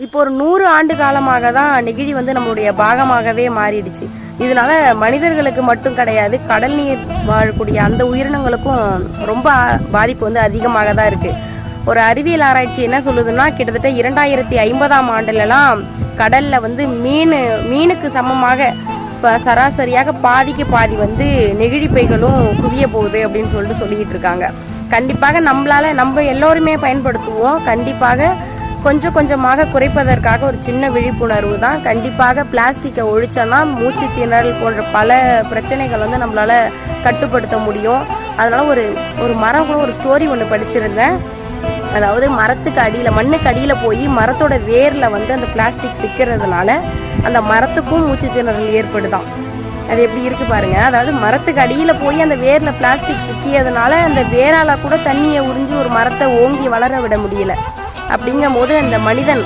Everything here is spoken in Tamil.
இப்போ ஒரு 100 ஆண்டு காலமாக தான் நெகிழி வந்து நம்மளுடைய பாகமாகவே மாறிடுச்சு. இதனால மனிதர்களுக்கு மட்டும் கிடையாது, கடல் நீர் வாழக்கூடிய அந்த உயிரினங்களுக்கும் ரொம்ப பாதிப்பு வந்து அதிகமாக தான் இருக்கு. ஒரு அறிவியல் ஆராய்ச்சி என்ன சொல்லுதுன்னா, கிட்டத்தட்ட 2050ஆம் ஆண்டுலலாம் கடல்ல வந்து மீனுக்கு சமமாக சராசரியாக பாதிக்கு பாதி வந்து நெகிழி பைகளும் குவிய போகுது அப்படின்னு சொல்லிட்டு இருக்காங்க. கண்டிப்பாக நம்ம எல்லோருமே பயன்படுத்துவோம். கண்டிப்பாக கொஞ்சம் கொஞ்சமாக குறைப்பதற்காக ஒரு சின்ன விழிப்புணர்வு தான். கண்டிப்பாக பிளாஸ்டிக்கை ஒழிச்சோன்னா மூச்சு திணறல் போன்ற பல பிரச்சனைகள் வந்து நம்மளால கட்டுப்படுத்த முடியும். அதனால ஒரு மரம் கூட ஒரு ஸ்டோரி ஒன்று படிச்சிருந்தேன். அதாவது மரத்துக்கு அடியில் மண்ணுக்கு அடியில் போய் மரத்தோட வேரில் வந்து அந்த பிளாஸ்டிக் சிக்கிறதுனால அந்த மரத்துக்கும் மூச்சு திணறல் ஏற்படுதான். அது எப்படி இருக்கு பாருங்க. அதாவது மரத்துக்கு அடியில் போய் அந்த வேர்ல பிளாஸ்டிக் சிக்கியதுனால அந்த வேரால கூட தண்ணியை உறிஞ்சி ஒரு மரத்தை ஓங்கி வளர விட முடியல. அப்படிங்கும் போது அந்த மனிதன்